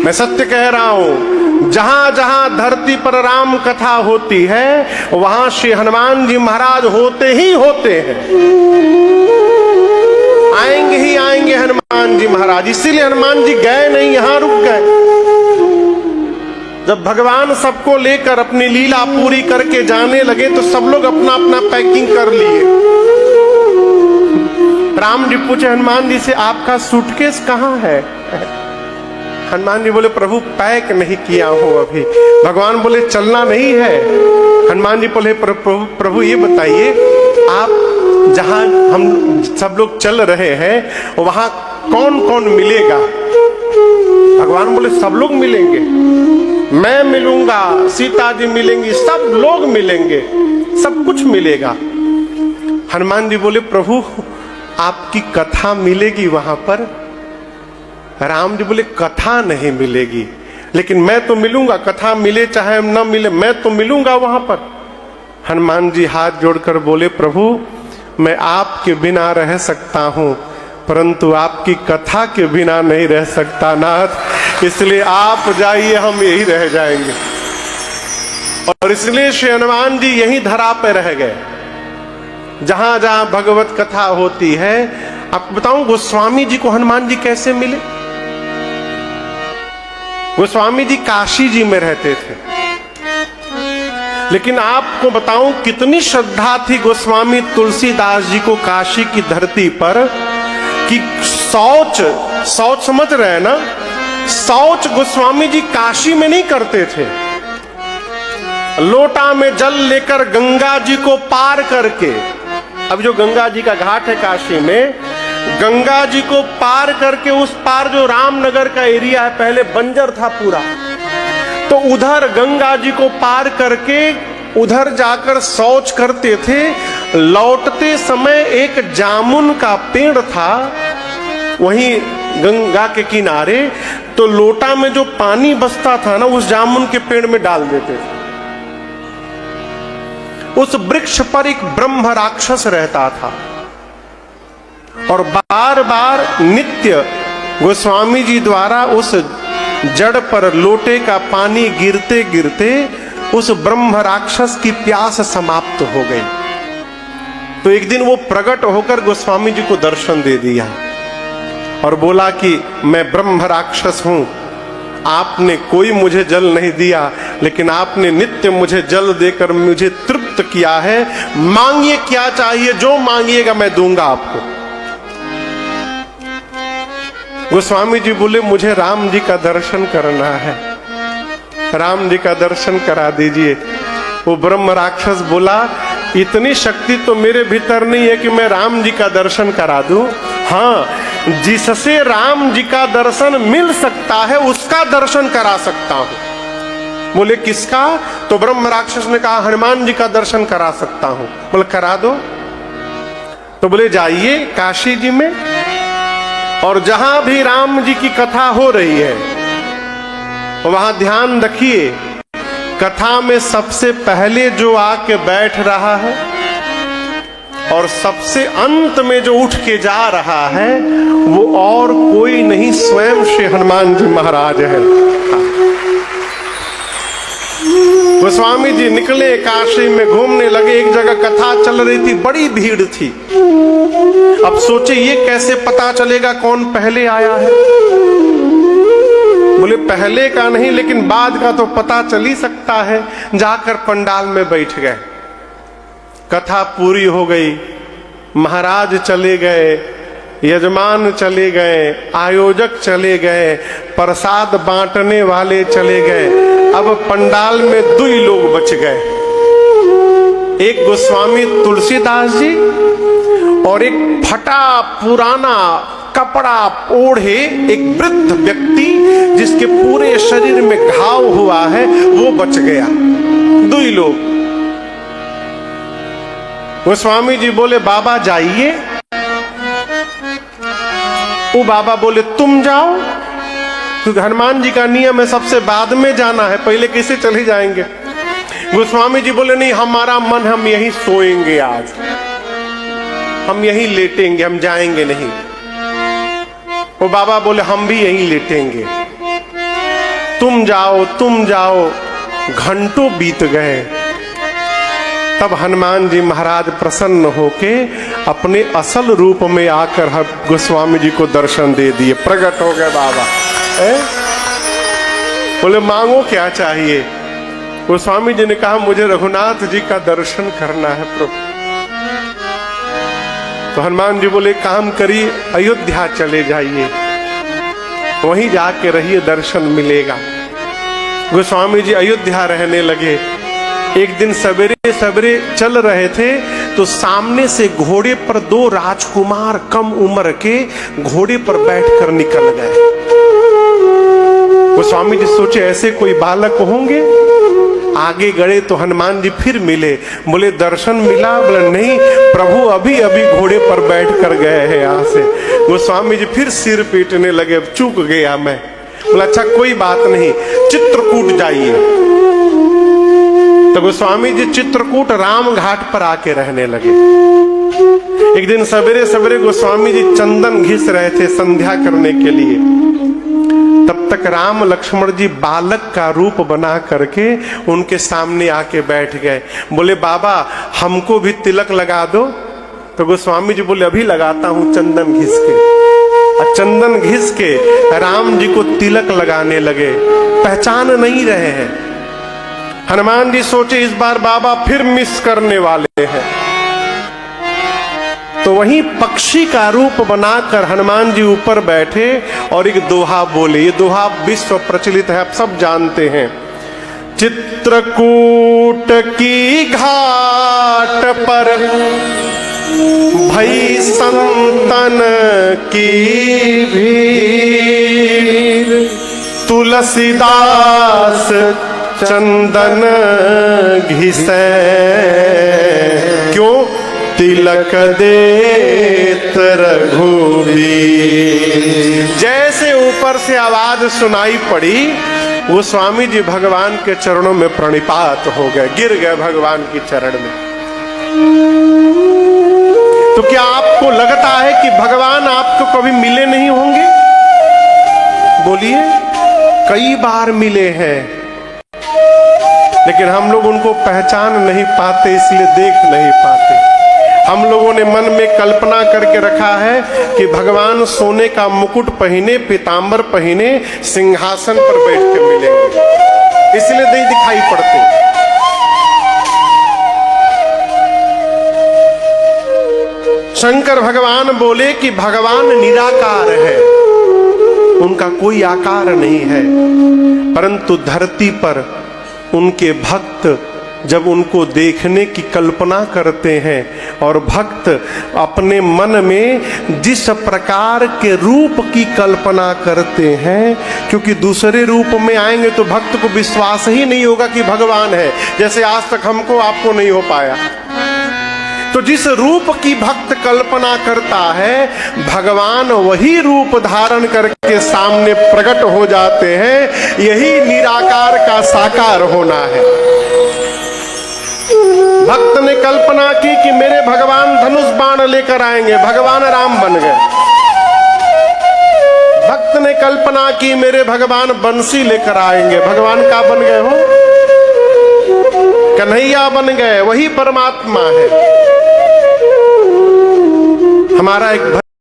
मैं सत्य कह रहा हूं, जहां जहां धरती पर राम कथा होती है वहां श्री हनुमान जी महाराज होते ही होते हैं, आएंगे ही आएंगे हनुमान जी महाराज। इसीलिए हनुमान जी गए नहीं, यहां रुक गए। जब भगवान सबको लेकर अपनी लीला पूरी करके जाने लगे तो सब लोग अपना अपना पैकिंग कर लिए। राम जी पूछे हनुमान जी से, आपका सूटकेस कहाँ है? हनुमान जी बोले, प्रभु पैक नहीं किया हूं अभी। भगवान बोले, चलना नहीं है? हनुमान जी बोले, प्रभु ये बताइए, आप जहां हम सब लोग चल रहे हैं वहां कौन कौन मिलेगा? भगवान बोले, सब लोग मिलेंगे, मैं मिलूंगा, सीता जी मिलेंगी, सब लोग मिलेंगे, सब कुछ मिलेगा। हनुमान जी बोले, प्रभु आपकी कथा मिलेगी वहां पर? राम जी बोले, कथा नहीं मिलेगी, लेकिन मैं तो मिलूंगा, कथा मिले चाहे न मिले, मैं तो मिलूंगा वहां पर। हनुमान जी हाथ जोड़कर बोले, प्रभु मैं आपके बिना रह सकता हूं, परंतु आपकी कथा के बिना नहीं रह सकता नाथ, इसलिए आप जाइए, हम यही रह जाएंगे। और इसलिए श्री हनुमान जी यही धरा पे रह गए, जहां जहां भगवत कथा होती है। आपको बताऊं, गोस्वामी जी को हनुमान जी कैसे मिले? गोस्वामी जी काशी जी में रहते थे, लेकिन आपको बताऊं कितनी श्रद्धा थी गोस्वामी तुलसीदास जी को काशी की धरती पर, कि शौच समझ रहे हैं ना, शौच गोस्वामी जी काशी में नहीं करते थे। लोटा में जल लेकर गंगा जी को पार करके, अब जो गंगा जी का घाट है काशी में, गंगा जी को पार करके उस पार जो रामनगर का एरिया है, पहले बंजर था पूरा, तो उधर गंगा जी को पार करके उधर जाकर शौच करते थे। लौटते समय एक जामुन का पेड़ था वहीं गंगा के किनारे, तो लोटा में जो पानी बसता था ना, उस जामुन के पेड़ में डाल देते थे। उस वृक्ष पर एक ब्रह्म राक्षस रहता था और बार बार नित्य गोस्वामी जी द्वारा उस जड़ पर लोटे का पानी गिरते गिरते उस ब्रह्म राक्षस की प्यास समाप्त हो गई। तो एक दिन वो प्रकट होकर गोस्वामी जी को दर्शन दे दिया और बोला कि मैं ब्रह्म राक्षस हूं, आपने कोई मुझे जल नहीं दिया, लेकिन आपने नित्य मुझे जल देकर मुझे तृप्त किया है। मांगिए क्या चाहिए, जो मांगिएगा मैं दूंगा आपको। गोस्वामी जी बोले, मुझे राम जी का दर्शन करना है, राम जी का दर्शन करा दीजिए। वो ब्रह्म राक्षस बोला, इतनी शक्ति तो मेरे भीतर नहीं है कि मैं राम जी का दर्शन करा दूं। हाँ, जिससे राम जी का दर्शन मिल सकता है उसका दर्शन करा सकता हूं। बोले, किसका? तो ब्रह्म राक्षस ने कहा, हनुमान जी का दर्शन करा सकता हूं। बोले, करा दो। तो बोले, जाइए काशी जी में और जहां भी राम जी की कथा हो रही है वहां ध्यान रखिए, कथा में सबसे पहले जो आके बैठ रहा है और सबसे अंत में जो उठ के जा रहा है वो और कोई नहीं, स्वयं श्री हनुमान जी महाराज है। गोस्वामी जी निकले, काशी में घूमने लगे। एक जगह कथा चल रही थी, बड़ी भीड़ थी। अब सोचे ये कैसे पता चलेगा कौन पहले आया है? बोले, पहले का नहीं लेकिन बाद का तो पता चल ही सकता है। जाकर पंडाल में बैठ गए। कथा पूरी हो गई, महाराज चले गए, यजमान चले गए, आयोजक चले गए, प्रसाद बांटने वाले चले गए। अब पंडाल में 2 लोग बच गए, एक गोस्वामी तुलसीदास जी और एक फटा पुराना कपड़ा ओढ़े एक वृद्ध व्यक्ति जिसके पूरे शरीर में घाव हुआ है, वो बच गया। 2 लोग। गोस्वामी जी बोले, बाबा जाइए। वो बाबा बोले, तुम जाओ, क्योंकि हनुमान जी का नियम है सबसे बाद में जाना है, पहले कैसे चले जाएंगे? गोस्वामी जी बोले, नहीं, हमारा मन, हम यहीं सोएंगे, आज हम यहीं लेटेंगे, हम जाएंगे नहीं। वो बाबा बोले, हम भी यहीं लेटेंगे। तुम जाओ, घंटों बीत गए। तब हनुमान जी महाराज प्रसन्न होके अपने असल रूप में आकर गोस्वामी जी को दर्शन दे दिए, प्रकट हो गए बाबा। बोले मांगो क्या चाहिए? गोस्वामी जी ने कहा मुझे रघुनाथ जी का दर्शन करना है प्रभु। तो हनुमान जी बोले काम करिए, अयोध्या चले जाइए, वहीं जाके रहिए, दर्शन मिलेगा। गोस्वामी जी अयोध्या रहने लगे। एक दिन सवेरे सवेरे चल रहे थे तो सामने से घोड़े पर दो राजकुमार कम उम्र के घोड़े पर बैठकर निकल गए। गोस्वामी जी सोचे ऐसे कोई बालक होंगे। आगे गए तो हनुमान जी फिर मिले। बोले दर्शन मिला? बोले नहीं प्रभु अभी अभी घोड़े पर बैठ कर गए हैं यहाँ से। गोस्वामी जी फिर सिर पीटने लगे, चूक गया मैं। बोला अच्छा कोई बात नहीं, चित्रकूट जाइए। तो गोस्वामी जी चित्रकूट राम घाट पर आके रहने लगे। एक दिन सवेरे सवेरे गोस्वामी जी चंदन घिस रहे थे संध्या करने के लिए। तब तक राम लक्ष्मण जी बालक का रूप बना करके उनके सामने आके बैठ गए। बोले बाबा हमको भी तिलक लगा दो। तो गोस्वामी जी बोले अभी लगाता हूं चंदन घिस के। और चंदन घिस के राम जी को तिलक लगाने लगे। पहचान नहीं रहे हैं। हनुमान जी सोचे इस बार बाबा फिर मिस करने वाले हैं। तो वहीं पक्षी का रूप बनाकर हनुमान जी ऊपर बैठे और एक दोहा बोले। ये दोहा विश्व प्रचलित है, आप सब जानते हैं। चित्रकूट की घाट पर भई संतन की भीड़, तुलसीदास चंदन घिसे, क्यों तिलक देत रघुवीर। जैसे ऊपर से आवाज सुनाई पड़ी वो स्वामी जी भगवान के चरणों में प्रणिपात हो गए, गिर गए भगवान की चरण में। तो क्या आपको लगता है कि भगवान आपको कभी मिले नहीं होंगे? बोलिए कई बार मिले हैं, लेकिन हम लोग उनको पहचान नहीं पाते, इसलिए देख नहीं पाते। हम लोगों ने मन में कल्पना करके रखा है कि भगवान सोने का मुकुट पहने, पीतांबर पहने, सिंहासन पर बैठ के मिलेंगे, इसलिए नहीं दिखाई पड़ते। शंकर भगवान बोले कि भगवान निराकार है, उनका कोई आकार नहीं है, परंतु धरती पर उनके भक्त जब उनको देखने की कल्पना करते हैं और भक्त अपने मन में जिस प्रकार के रूप की कल्पना करते हैं, क्योंकि दूसरे रूप में आएंगे तो भक्त को विश्वास ही नहीं होगा कि भगवान है, जैसे आज तक हमको आपको नहीं हो पाया। तो जिस रूप की भक्त कल्पना करता है, भगवान वही रूप धारण करके सामने प्रकट हो जाते हैं। यही निराकार का साकार होना है। भक्त ने कल्पना की कि मेरे भगवान धनुष बाण लेकर आएंगे, भगवान राम बन गए। भक्त ने कल्पना की मेरे भगवान बंसी लेकर आएंगे, भगवान का बन गए हो? कन्हैया बन गए, वही परमात्मा है। हमारा एक